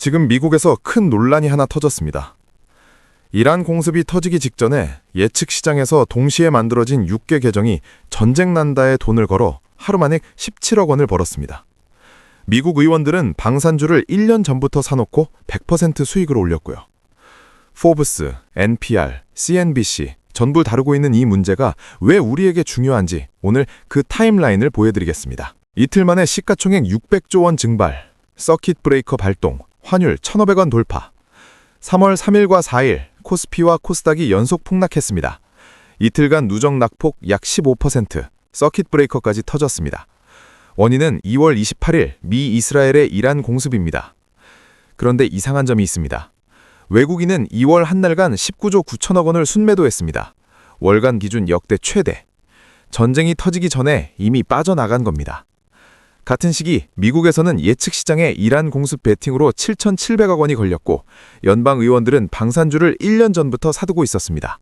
지금 미국에서 큰 논란이 하나 터졌습니다. 이란 공습이 터지기 직전에 예측 시장에서 동시에 만들어진 6개 계정이 전쟁 난다에 돈을 걸어 하루 만에 17억 원을 벌었습니다. 미국 의원들은 방산주를 1년 전부터 사놓고 100% 수익을 올렸고요. 포브스, NPR, CNBC 전부 다루고 있는 이 문제가 왜 우리에게 중요한지 오늘 그 타임라인을 보여드리겠습니다. 이틀 만에 시가총액 600조 원 증발, 서킷 브레이커 발동, 환율 1,500원 돌파. 3월 3일과 4일 코스피와 코스닥이 연속 폭락했습니다. 이틀간 누적 낙폭 약 15%, 서킷 브레이커까지 터졌습니다. 원인은 2월 28일 미 이스라엘의 이란 공습입니다. 그런데 이상한 점이 있습니다. 외국인은 2월 한 달간 19조 9천억 원을 순매도했습니다. 월간 기준 역대 최대. 전쟁이 터지기 전에 이미 빠져나간 겁니다. 같은 시기 미국에서는 예측 시장에 이란 공습 베팅으로 7,700억 원이 걸렸고 연방 의원들은 방산주를 1년 전부터 사두고 있었습니다.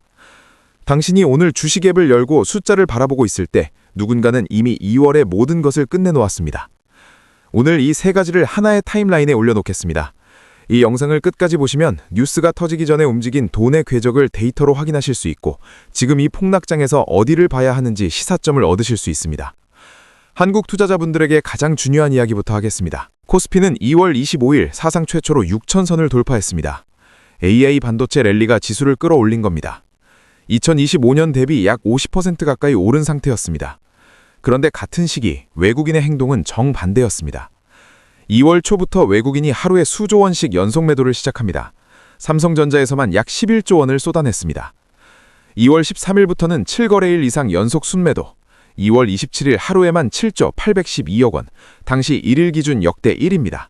당신이 오늘 주식 앱을 열고 숫자를 바라보고 있을 때 누군가는 이미 2월의 모든 것을 끝내놓았습니다. 오늘 이 세 가지를 하나의 타임라인에 올려놓겠습니다. 이 영상을 끝까지 보시면 뉴스가 터지기 전에 움직인 돈의 궤적을 데이터로 확인하실 수 있고 지금 이 폭락장에서 어디를 봐야 하는지 시사점을 얻으실 수 있습니다. 한국 투자자분들에게 가장 중요한 이야기부터 하겠습니다. 코스피는 2월 25일 사상 최초로 6,000선을 돌파했습니다. AI 반도체 랠리가 지수를 끌어올린 겁니다. 2025년 대비 약 50% 가까이 오른 상태였습니다. 그런데 같은 시기 외국인의 행동은 정반대였습니다. 2월 초부터 외국인이 하루에 수조 원씩 연속 매도를 시작합니다. 삼성전자에서만 약 11조 원을 쏟아냈습니다. 2월 13일부터는 7거래일 이상 연속 순매도, 2월 27일 하루에만 7조 812억 원, 당시 1일 기준 역대 1위입니다.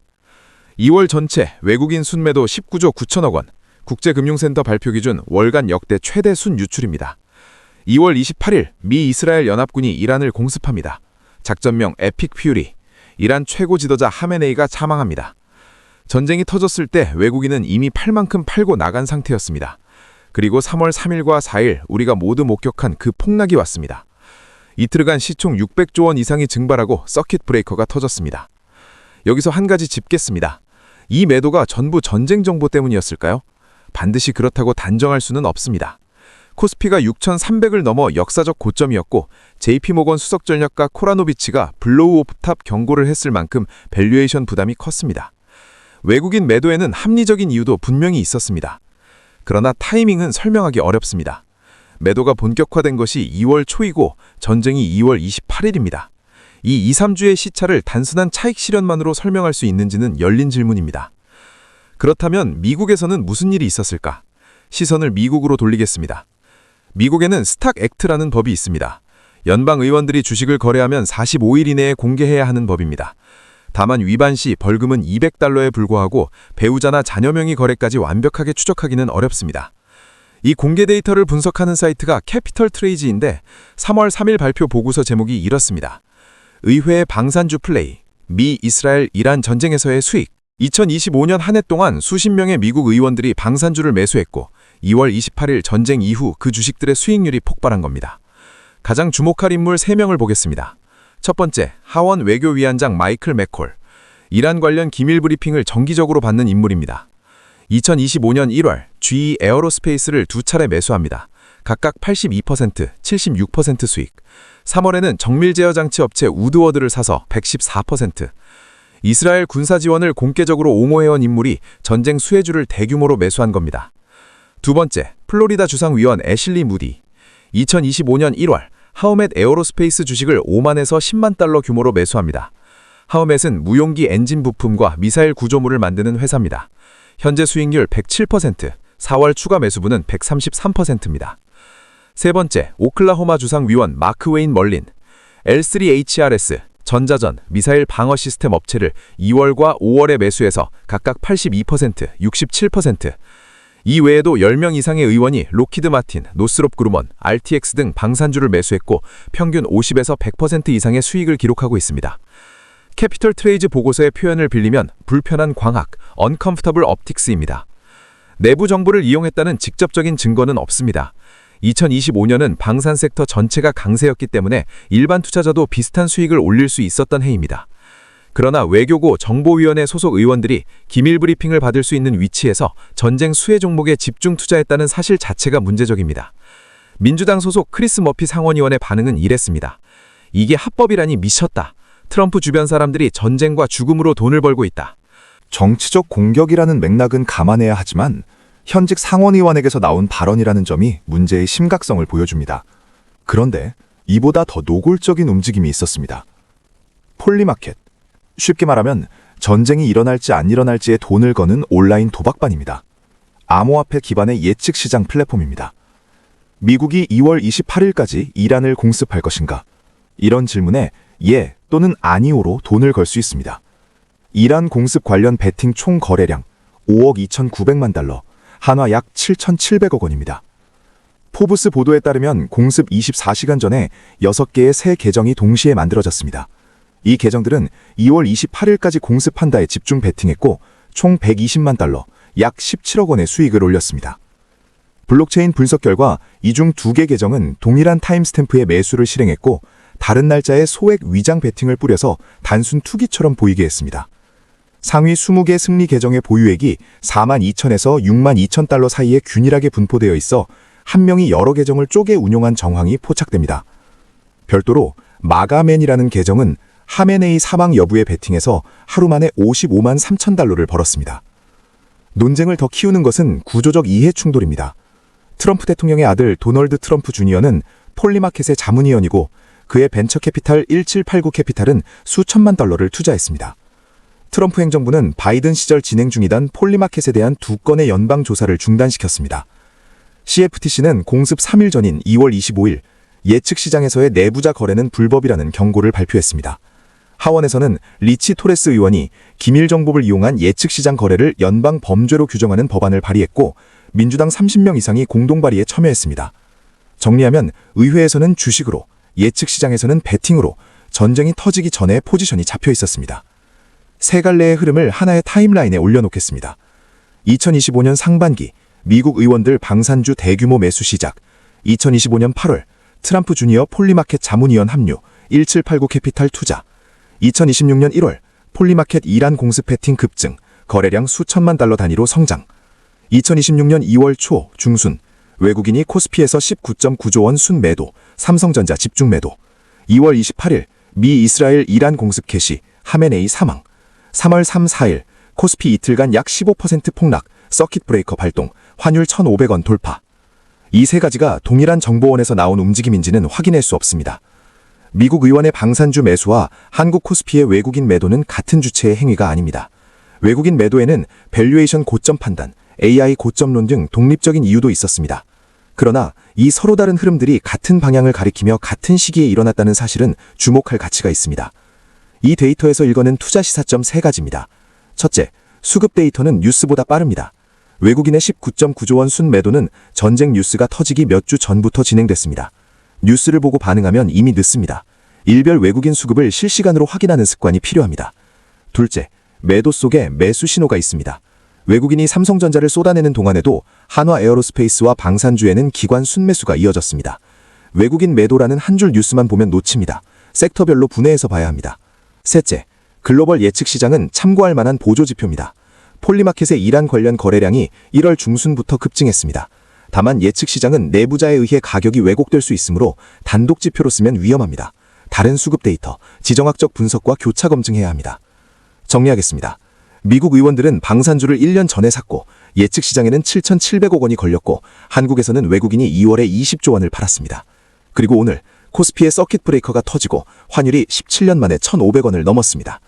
2월 전체 외국인 순매도 19조 9천억 원, 국제금융센터 발표 기준 월간 역대 최대 순유출입니다. 2월 28일 미 이스라엘 연합군이 이란을 공습합니다. 작전명 에픽 퓨리, 이란 최고 지도자 하메네이가 사망합니다. 전쟁이 터졌을 때 외국인은 이미 팔 만큼 팔고 나간 상태였습니다. 그리고 3월 3일과 4일 우리가 모두 목격한 그 폭락이 왔습니다. 이틀간 시총 600조 원 이상이 증발하고 서킷 브레이커가 터졌습니다. 여기서 한 가지 짚겠습니다. 이 매도가 전부 전쟁 정보 때문이었을까요? 반드시 그렇다고 단정할 수는 없습니다. 코스피가 6,300을 넘어 역사적 고점이었고 JP모건 수석전략가 코라노비치가 블로우 오프 탑 경고를 했을 만큼 밸류에이션 부담이 컸습니다. 외국인 매도에는 합리적인 이유도 분명히 있었습니다. 그러나 타이밍은 설명하기 어렵습니다. 매도가 본격화된 것이 2월 초이고 전쟁이 2월 28일입니다. 이 2-3주의 시차를 단순한 차익 실현만으로 설명할 수 있는지는 열린 질문입니다. 그렇다면 미국에서는 무슨 일이 있었을까? 시선을 미국으로 돌리겠습니다. 미국에는 스탁 액트라는 법이 있습니다. 연방 의원들이 주식을 거래하면 45일 이내에 공개해야 하는 법입니다. 다만 위반 시 벌금은 $200에 불과하고 배우자나 자녀명의 거래까지 완벽하게 추적하기는 어렵습니다. 이 공개 데이터를 분석하는 사이트가 캐피털 트레이즈인데 3월 3일 발표 보고서 제목이 이렇습니다. 의회의 방산주 플레이, 미 이스라엘 이란 전쟁에서의 수익. 2025년 한 해 동안 수십 명의 미국 의원들이 방산주를 매수했고 2월 28일 전쟁 이후 그 주식들의 수익률이 폭발한 겁니다. 가장 주목할 인물 3명을 보겠습니다. 첫 번째, 하원 외교위원장 마이클 맥콜. 이란 관련 기밀 브리핑을 정기적으로 받는 인물입니다. 2025년 1월 GE 에어로스페이스를 두 차례 매수합니다. 각각 82%, 76% 수익. 3월에는 정밀 제어 장치 업체 우드워드를 사서 114%. 이스라엘 군사 지원을 공개적으로 옹호해온 인물이 전쟁 수혜주를 대규모로 매수한 겁니다. 두 번째, 플로리다 주상위원 애슐리 무디. 2025년 1월 하우멧 에어로스페이스 주식을 5만에서 10만 달러 규모로 매수합니다. 하우멧은 무용기 엔진 부품과 미사일 구조물을 만드는 회사입니다. 현재 수익률 107%, 4월 추가 매수분은 133%입니다. 세 번째, 오클라호마 주상위원 마크 웨인 멀린. L3HRS, 전자전, 미사일 방어 시스템 업체를 2월과 5월에 매수해서 각각 82%, 67%. 이 외에도 10명 이상의 의원이 로키드 마틴, 노스롭 그루먼, RTX 등 방산주를 매수했고 평균 50에서 100% 이상의 수익을 기록하고 있습니다. 캐피털 트레이즈 보고서의 표현을 빌리면 불편한 광학, uncomfortable optics입니다. 내부 정보를 이용했다는 직접적인 증거는 없습니다. 2025년은 방산 섹터 전체가 강세였기 때문에 일반 투자자도 비슷한 수익을 올릴 수 있었던 해입니다. 그러나 외교고 정보위원회 소속 의원들이 기밀 브리핑을 받을 수 있는 위치에서 전쟁 수혜 종목에 집중 투자했다는 사실 자체가 문제적입니다. 민주당 소속 크리스 머피 상원의원의 반응은 이랬습니다. 이게 합법이라니 미쳤다. 트럼프 주변 사람들이 전쟁과 죽음으로 돈을 벌고 있다. 정치적 공격이라는 맥락은 감안해야 하지만 현직 상원의원에게서 나온 발언이라는 점이 문제의 심각성을 보여줍니다. 그런데 이보다 더 노골적인 움직임이 있었습니다. 폴리마켓, 쉽게 말하면 전쟁이 일어날지 안 일어날지에 돈을 거는 온라인 도박반입니다. 암호화폐 기반의 예측 시장 플랫폼입니다. 미국이 2월 28일까지 이란을 공습할 것인가? 이런 질문에 예 또는 아니오로 돈을 걸 수 있습니다. 이란 공습 관련 베팅 총 거래량 5억 2,900만 달러, 한화 약 7,700억 원입니다. 포브스 보도에 따르면 공습 24시간 전에 6개의 새 계정이 동시에 만들어졌습니다. 이 계정들은 2월 28일까지 공습한다에 집중 베팅했고 총 120만 달러, 약 17억 원의 수익을 올렸습니다. 블록체인 분석 결과 이 중 2개 계정은 동일한 타임스탬프의 매수를 실행했고 다른 날짜에 소액 위장 베팅을 뿌려서 단순 투기처럼 보이게 했습니다. 상위 20개 승리 계정의 보유액이 4만 2천에서 6만 2천 달러 사이에 균일하게 분포되어 있어 한 명이 여러 계정을 쪼개 운용한 정황이 포착됩니다. 별도로 마가맨이라는 계정은 하메네이 사망 여부에 베팅해서 하루 만에 55만 3천 달러를 벌었습니다. 논쟁을 더 키우는 것은 구조적 이해 충돌입니다. 트럼프 대통령의 아들 도널드 트럼프 주니어는 폴리마켓의 자문위원이고 그의 벤처 캐피탈 1789 캐피탈은 수천만 달러를 투자했습니다. 트럼프 행정부는 바이든 시절 진행 중이던 폴리마켓에 대한 2건의 연방 조사를 중단시켰습니다. CFTC는 공습 3일 전인 2월 25일 예측 시장에서의 내부자 거래는 불법이라는 경고를 발표했습니다. 하원에서는 리치 토레스 의원이 기밀 정보를 이용한 예측 시장 거래를 연방 범죄로 규정하는 법안을 발의했고 민주당 30명 이상이 공동 발의에 참여했습니다. 정리하면 의회에서는 주식으로, 예측 시장에서는 베팅으로 전쟁이 터지기 전에 포지션이 잡혀 있었습니다. 세 갈래의 흐름을 하나의 타임라인에 올려놓겠습니다. 2025년 상반기 미국 의원들 방산주 대규모 매수 시작, 2025년 8월 트럼프 주니어 폴리마켓 자문위원 합류, 1789 캐피탈 투자, 2026년 1월 폴리마켓 이란 공습 베팅 급증, 거래량 수천만 달러 단위로 성장, 2026년 2월 초 중순 외국인이 코스피에서 19.9조 원 순매도, 삼성전자 집중 매도, 2월 28일 미 이스라엘 이란 공습 개시, 하메네이 사망, 3월 3, 4일 코스피 이틀간 약 15% 폭락, 서킷 브레이커 발동, 환율 1,500원 돌파. 이 세 가지가 동일한 정보원에서 나온 움직임인지는 확인할 수 없습니다. 미국 의원의 방산주 매수와 한국 코스피의 외국인 매도는 같은 주체의 행위가 아닙니다. 외국인 매도에는 밸류에이션 고점 판단, AI 고점론 등 독립적인 이유도 있었습니다. 그러나 이 서로 다른 흐름들이 같은 방향을 가리키며 같은 시기에 일어났다는 사실은 주목할 가치가 있습니다. 이 데이터에서 읽어낸 투자 시사점 세 가지입니다. 첫째, 수급 데이터는 뉴스보다 빠릅니다. 외국인의 19.9조 원 순매도는 전쟁 뉴스가 터지기 몇 주 전부터 진행됐습니다. 뉴스를 보고 반응하면 이미 늦습니다. 일별 외국인 수급을 실시간으로 확인하는 습관이 필요합니다. 둘째, 매도 속에 매수 신호가 있습니다. 외국인이 삼성전자를 쏟아내는 동안에도 한화 에어로스페이스와 방산주에는 기관 순매수가 이어졌습니다. 외국인 매도라는 한 줄 뉴스만 보면 놓칩니다. 섹터별로 분해해서 봐야 합니다. 셋째, 글로벌 예측 시장은 참고할 만한 보조 지표입니다. 폴리마켓의 이란 관련 거래량이 1월 중순부터 급증했습니다. 다만 예측 시장은 내부자에 의해 가격이 왜곡될 수 있으므로 단독 지표로 쓰면 위험합니다. 다른 수급 데이터, 지정학적 분석과 교차 검증해야 합니다. 정리하겠습니다. 미국 의원들은 방산주를 1년 전에 샀고 예측 시장에는 7,700억 원이 걸렸고 한국에서는 외국인이 2월에 20조 원을 팔았습니다. 그리고 오늘 코스피의 서킷 브레이커가 터지고 환율이 17년 만에 1,500원을 넘었습니다.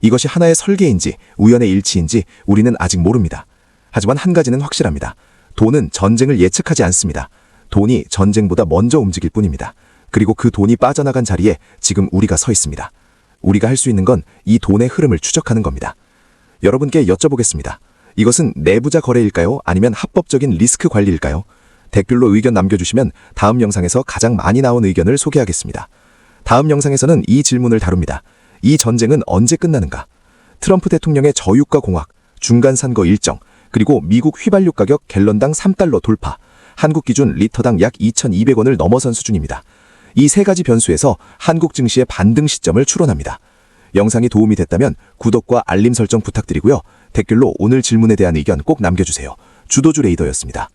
이것이 하나의 설계인지 우연의 일치인지 우리는 아직 모릅니다. 하지만 한 가지는 확실합니다. 돈은 전쟁을 예측하지 않습니다. 돈이 전쟁보다 먼저 움직일 뿐입니다. 그리고 그 돈이 빠져나간 자리에 지금 우리가 서 있습니다. 우리가 할 수 있는 건 이 돈의 흐름을 추적하는 겁니다. 여러분께 여쭤보겠습니다. 이것은 내부자 거래일까요? 아니면 합법적인 리스크 관리일까요? 댓글로 의견 남겨주시면 다음 영상에서 가장 많이 나온 의견을 소개하겠습니다. 다음 영상에서는 이 질문을 다룹니다. 이 전쟁은 언제 끝나는가? 트럼프 대통령의 저유가 공약, 중간 선거 일정, 그리고 미국 휘발유 가격 갤런당 3달러 돌파, 한국 기준 리터당 약 2,200원을 넘어선 수준입니다. 이 세 가지 변수에서 한국 증시의 반등 시점을 추론합니다. 영상이 도움이 됐다면 구독과 알림 설정 부탁드리고요. 댓글로 오늘 질문에 대한 의견 꼭 남겨주세요. 주도주 레이더였습니다.